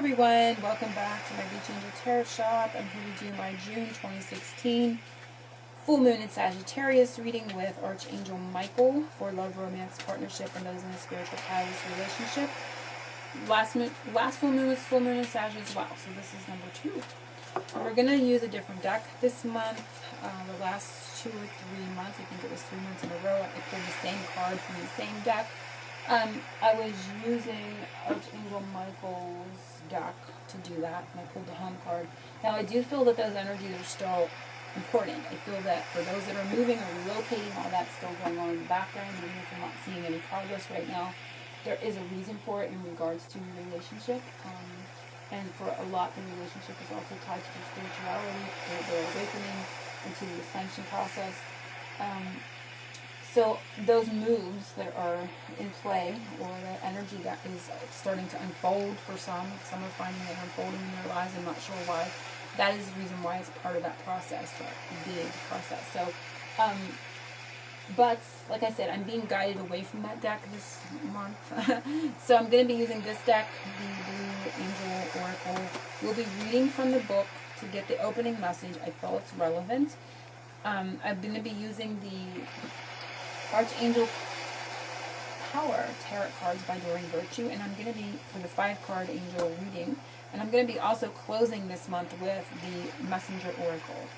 everyone, welcome back to my Beach Angel Tarot Shop. I'm here to do my June 2016 full moon in Sagittarius reading with Archangel Michael for love, romance, partnership, and those in a spiritual catalyst relationship. Last full moon was full moon in Sag as well, so this is number 2. We're going to use a different deck this month. The last 2 or 3 months, I think it was 3 months in a row, I pulled the same card from the same deck. I was using Archangel Michael's deck to do that, and I pulled the home card. Now, I do feel that those energies are still important. I feel that for those that are moving or relocating, all that's still going on in the background, even if you're not seeing any progress right now, there is a reason for it in regards to your relationship. And for a lot, the relationship is also tied to their spirituality, their awakening into the ascension process. So those moves that are in play, or the energy that is starting to unfold for some are finding it unfolding in their lives. I'm not sure why. That is the reason why it's part of that process, that big process. So, but like I said, I'm being guided away from that deck this month. So I'm going to be using this deck, the Blue Angel Oracle. We'll be reading from the book to get the opening message. I feel it's relevant. I'm going to be using the Archangel Power Tarot cards by Doreen Virtue, and I'm going to be, for the 5-card angel reading, and I'm going to be also closing this month with the Messenger Oracle.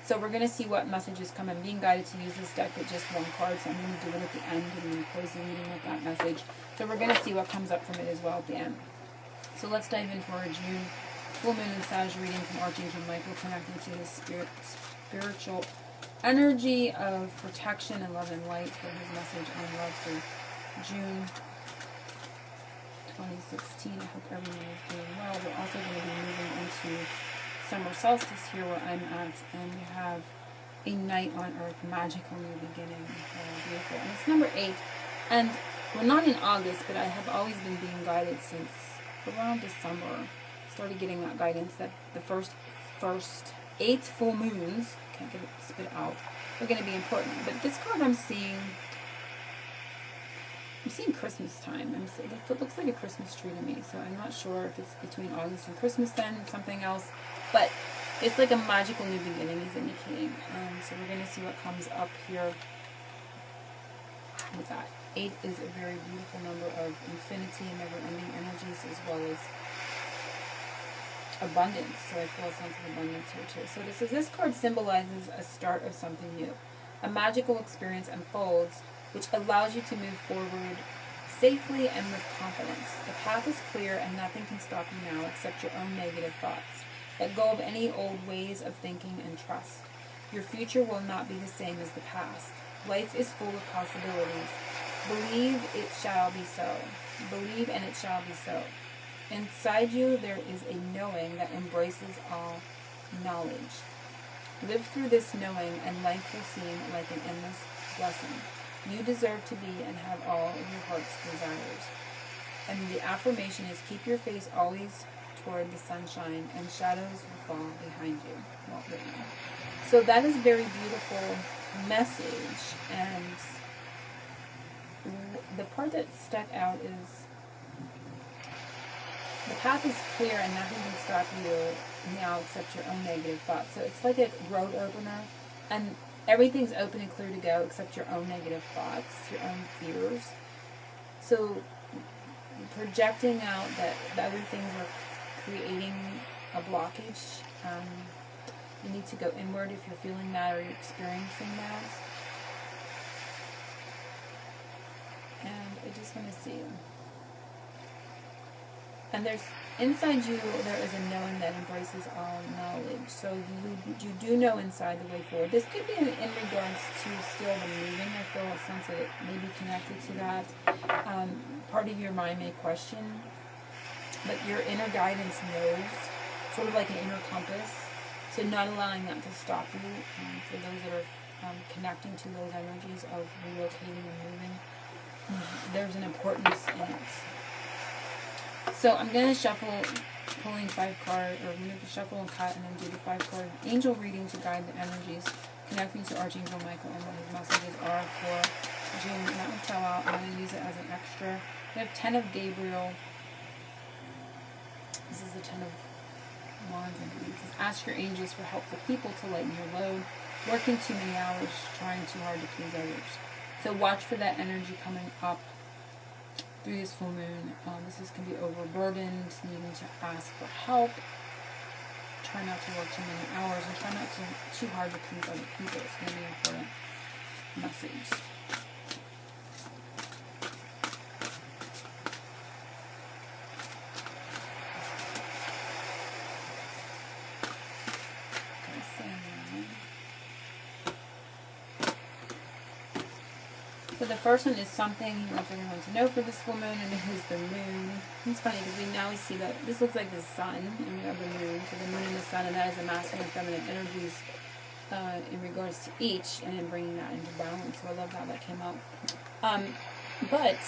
So we're going to see what messages come. I'm being guided to use this deck with just 1 card, so I'm going to do it at the end and then close the reading with that message. So we're going to see what comes up from it as well at the end. So let's dive in for a June full moon and Sag reading from Archangel Michael, connecting to his spiritual energy of protection and love and light for his message on love for June 2016. I hope everyone is doing well. We're also going to be moving into summer solstice here where I'm at, and we have a night on earth, magical new beginning. Beautiful. And it's number 8. And we're not in August, but I have always been being guided since around December. Started getting that guidance that the first 8 full moons, can't get it spit out, are going to be important. But this card I'm seeing Christmas time. It looks like a Christmas tree to me, so I'm not sure if it's between August and Christmas then, or something else. But it's like a magical new beginning is indicating. So we're going to see what comes up here with that. 8 is a very beautiful number of infinity and never-ending energies, as well as abundance. So I feel a sense of abundance here too. So this card symbolizes a start of something new. A magical experience unfolds, which allows you to move forward safely and with confidence. The path is clear and nothing can stop you now except your own negative thoughts. Let go of any old ways of thinking and trust. Your future will not be the same as the past. Life is full of possibilities. Believe it shall be so. Believe and it shall be so. Inside you there is a knowing that embraces all knowledge. Live through this knowing and life will seem like an endless blessing. You deserve to be and have all of your heart's desires. And the affirmation is, keep your face always toward the sunshine and shadows will fall behind you. Walt Whitman. So that is a very beautiful message, and the part that stuck out is the path is clear and nothing can stop you now except your own negative thoughts. So it's like a road opener, and everything's open and clear to go except your own negative thoughts, your own fears. So projecting out that the other things are creating a blockage. You need to go inward if you're feeling that or you're experiencing that. And I just want to see you. And there's inside you, there is a knowing that embraces all knowledge. So you do know inside the way forward. This could be in regards to still the moving. I feel a sense that it may be connected to that. Part of your mind may question, but your inner guidance knows, sort of like an inner compass. So not allowing that to stop you. For those that are connecting to those energies of relocating and moving, there's an importance in it. So I'm going to shuffle, pulling 5 cards, or I'm going to shuffle and cut and then do the 5-card angel reading to guide the energies, connecting to Archangel Michael and what his messages are for June. And that will tell out. I'm going to use it as an extra. We have 10 of Gabriel. This is is the Ten of Wands, I believe. It says, ask your angels for helpful people to lighten your load. Working too many hours, trying too hard to please others. So watch for that energy coming up through this full moon. This can be overburdened, needing to ask for help. Try not to work too many hours, and try not to too hard to please other people. It's going to be an important message. So the first one is something he wants everyone to know for this full moon, and it is the moon. It's funny because we see that this looks like the sun, and we have the moon. So the moon and the sun, and that is the masculine and feminine energies in regards to each, and then bringing that into balance. So I love how that came out. But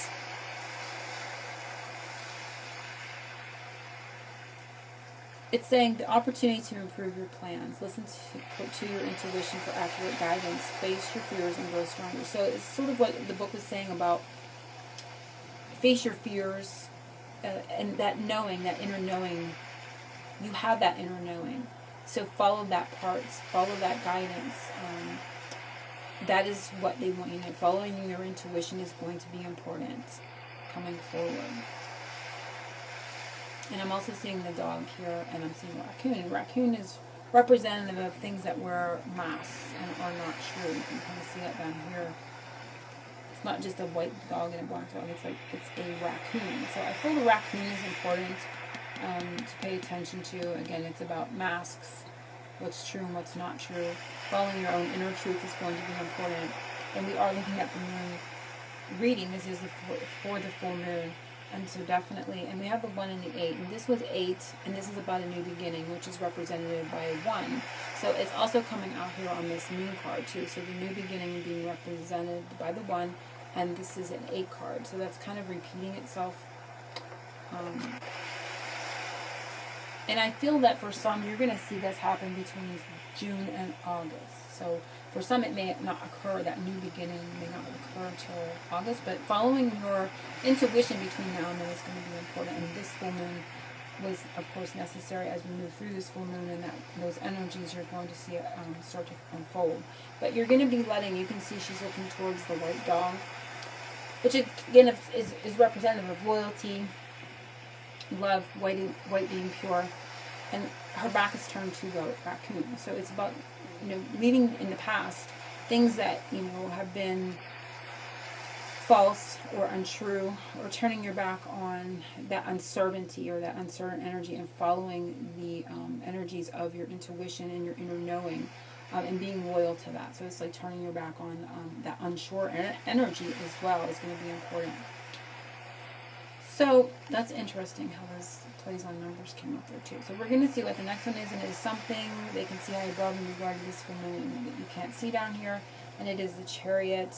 it's saying the opportunity to improve your plans. Listen to your intuition for accurate guidance. Face your fears and grow stronger. So it's sort of what the book was saying about face your fears and that knowing, that inner knowing. You have that inner knowing. So follow that part. Follow that guidance. That is what they want you to know. Following your intuition is going to be important coming forward. And I'm also seeing the dog here, and I'm seeing raccoon. Raccoon is representative of things that wear masks and are not true. You can kind of see it down here. It's not just a white dog and a black dog. It's a raccoon. So I feel the raccoon is important to pay attention to. Again, it's about masks, what's true and what's not true. Following your own inner truth is going to be important. And we are looking at the moon reading. This is for the full moon. And so definitely, and we have the 1 and the 8, and this was 8, and this is about a new beginning, which is represented by a 1. So it's also coming out here on this moon card too. So the new beginning being represented by the 1, and this is an 8 card. So that's kind of repeating itself. And I feel that for some, you're going to see this happen between June and August. So for some, it may not occur, that new beginning may not occur until August, but following your intuition between now and then is going to be important. And this full moon was, of course, necessary as we move through this full moon, and that those energies you're going to see start to unfold. But you're going to be letting, you can see she's looking towards the white dog, which again is representative of loyalty, love, white being pure, and her back is turned to the raccoon. So it's about, leaving in the past things that, have been false or untrue, or turning your back on that uncertainty or that uncertain energy, and following the energies of your intuition and your inner knowing, and being loyal to that. So it's like turning your back on that unsure energy as well is going to be important. So that's interesting how this plays on numbers came up there too. So we're going to see what the next one is, and it is something they can see high above in regard to this full moon that you can't see down here, and it is the Chariot.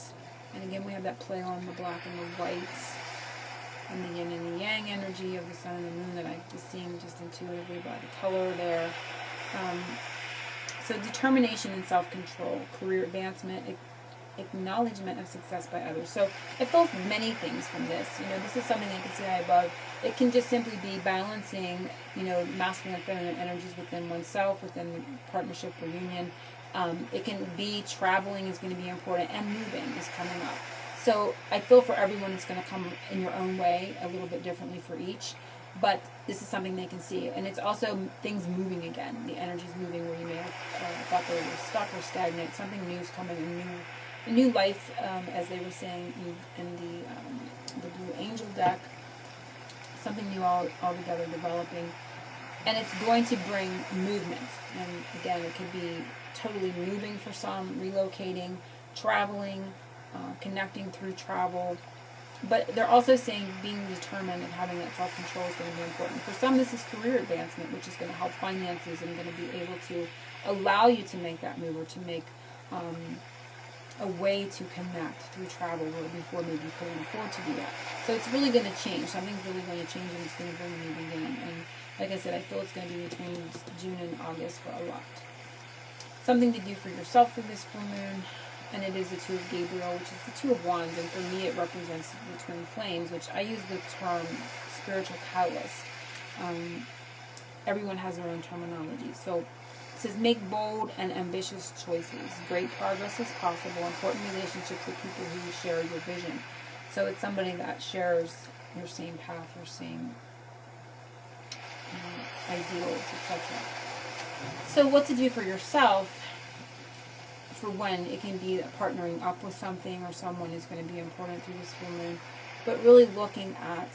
And again, we have that play on the black and the white, and the yin and the yang energy of the sun and the moon that I'm just seeing just intuitively by the color there. So determination and self-control, career advancement, acknowledgement of success by others. So I felt many things from this. This is something I can see high above. It can just simply be balancing, masculine and feminine energies within oneself, within partnership or union. It can be traveling is going to be important, and moving is coming up. So I feel for everyone it's going to come in your own way, a little bit differently for each. But this is something they can see. And it's also things moving again. The energy's moving where you may have thought they were stuck or stagnant. Something new is coming, a new life, as they were saying in the Blue Angel deck. Something new altogether developing. And it's going to bring movement. And again, it could be totally moving for some, relocating, traveling, connecting through travel. But they're also saying being determined and having that self-control is going to be important. For some, this is career advancement, which is going to help finances and going to be able to allow you to make that move, or to make a way to connect through travel where before maybe you couldn't afford to do that. So it's really going to change. Something's really going to change, and it's going to bring a new beginning. And like I said, I feel it's going to be between June and August for a lot. Something to do for yourself for this full moon. And it is the Two of Gabriel, which is the Two of Wands. And for me, it represents the twin flames, which I use the term spiritual catalyst. everyone has their own terminology. So it says, make bold and ambitious choices. Great progress is possible. Important relationships with people who share your vision. So it's somebody that shares your same path, your same ideals, etc. So what to do for yourself? For when it can be partnering up with something or someone is going to be important through this full moon, but really looking at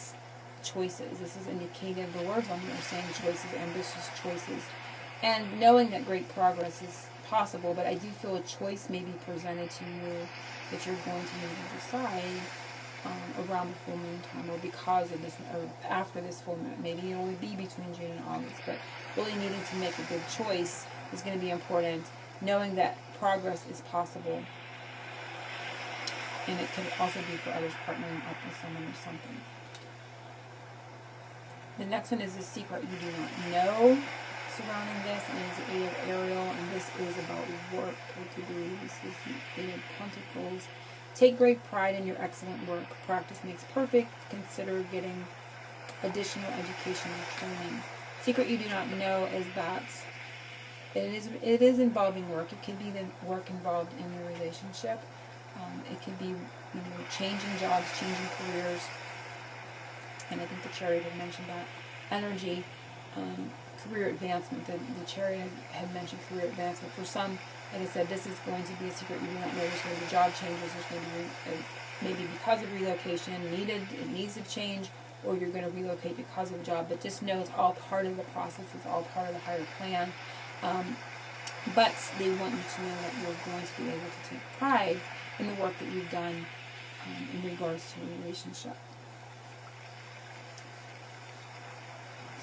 choices. This is indicative. The words on here are saying choices, ambitious choices, and knowing that great progress is possible. But I do feel a choice may be presented to you that you're going to need to decide around the full moon time, or because of this, or after this full moon. Maybe it will be between June and August, but really needing to make a good choice is going to be important. Knowing that progress is possible, and it can also be for others, partnering up with someone or something. The next one is the secret you do not know surrounding this, and it's the Eight of Ariel, and this is about work. I do believe this is the Eight of Pentacles. Take great pride in your excellent work. Practice makes perfect. Consider getting additional education and training. Secret you do not know is that it is involving work. It could be the work involved in your relationship. It could be, changing jobs, changing careers. And I think the Chariot had mentioned that. Energy, career advancement. The Chariot had mentioned career advancement. For some, like I said, this is going to be a secret you do not know. There's going to be job changes. There's going to be maybe because of relocation it needs to change, or you're going to relocate because of a job. But just know it's all part of the process. It's all part of the higher plan. But they want you to know that you're going to be able to take pride in the work that you've done in regards to a relationship.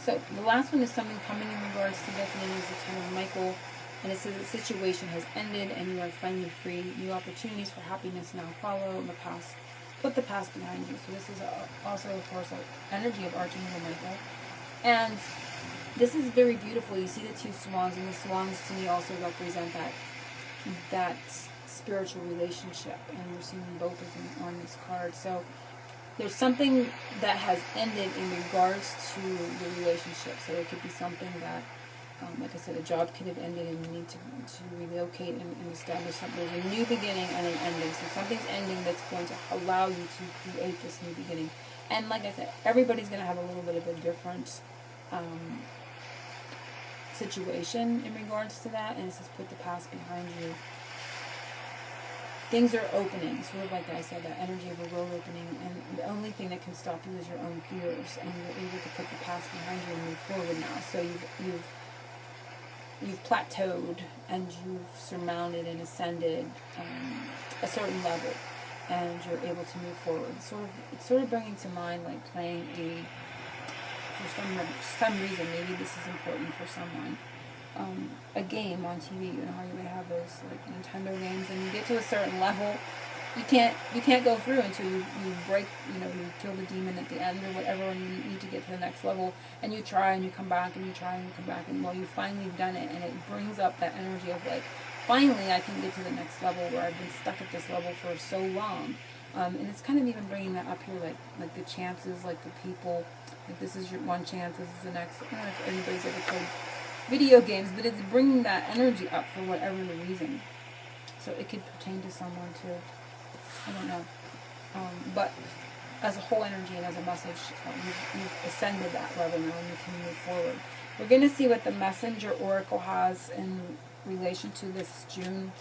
So the last one is something coming in regards to this, and it is the Ten of Michael. And it says the situation has ended and you are finally free. New opportunities for happiness now follow in the past. Put the past behind you. So this is also, of course, an energy of Archangel Michael. And this is very beautiful. You see the two swans, and the swans to me also represent that spiritual relationship. And we're seeing both of them on this card. So there's something that has ended in regards to the relationship. So it could be something that, like I said, a job could have ended and you need to relocate and establish something. There's a new beginning and an ending. So something's ending that's going to allow you to create this new beginning. And like I said, everybody's going to have a little bit of a different situation in regards to that. And it says put the past behind you. Things are opening, sort of like I said, that energy of a road opening, and the only thing that can stop you is your own fears, and you're able to put the past behind you and move forward now. So you've plateaued, and you've surmounted and ascended a certain level, and you're able to move forward. It's sort of bringing to mind like playing for some reason, maybe this is important for someone. A game on TV, you know how you would have those like Nintendo games, and you get to a certain level, you can't go through until you break, you kill the demon at the end or whatever, and you need to get to the next level, and you try and you come back and you try and you come back, and well, you finally done it, and it brings up that energy of like, finally I can get to the next level where I've been stuck at this level for so long. And it's kind of even bringing that up here, like the chances, like the people, like this is your one chance, this is the next. I don't know if anybody's ever played video games, but it's bringing that energy up for whatever the reason. So it could pertain to someone too. I don't know. But as a whole energy and as a message, you've ascended that level now and you can move forward. We're going to see what the Messenger Oracle has in relation to this June.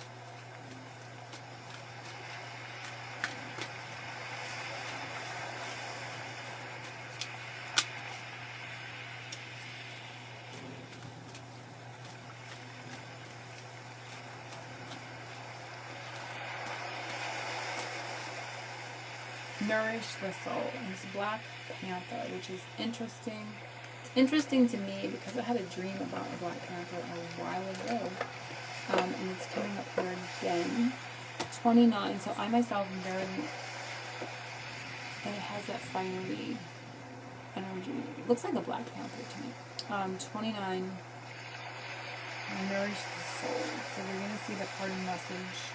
Nourish the soul. And it's Black Panther, which is interesting. It's interesting to me because I had a dream about a Black Panther a while ago. And it's coming up here again. 29. So I myself am very... And it has that fiery energy. It looks like a Black Panther to me. 29. Nourish the soul. So we're going to see the parting message.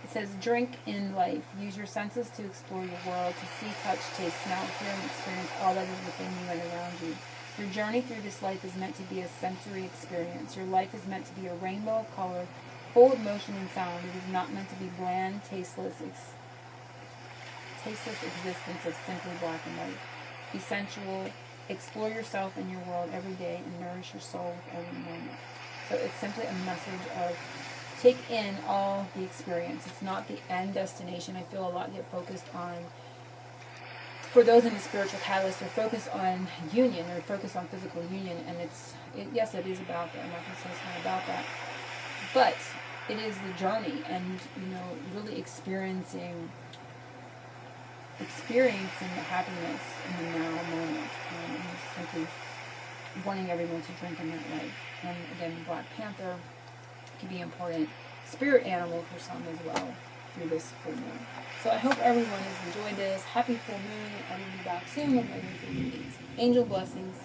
It says, drink in life. Use your senses to explore the world, to see, touch, taste, smell, hear, and experience all that is within you and around you. Your journey through this life is meant to be a sensory experience. Your life is meant to be a rainbow of color, full of motion and sound. It is not meant to be bland, tasteless existence of simply black and white. Be sensual, explore yourself and your world every day, and nourish your soul with every moment. So it's simply a message of take in all the experience. It's not the end destination. I feel a lot get focused on, for those in the spiritual catalyst, they're focused on union, they're focused on physical union, and yes, it is about that. I'm not going to say it's not about that. But it is the journey, and, really experiencing the happiness in the now moment, and simply wanting everyone to drink in that life. And again, Black Panther can be an important spirit animal for some as well through this full moon. So I hope everyone has enjoyed this. Happy full moon. I will be back soon with everything. Angel blessings.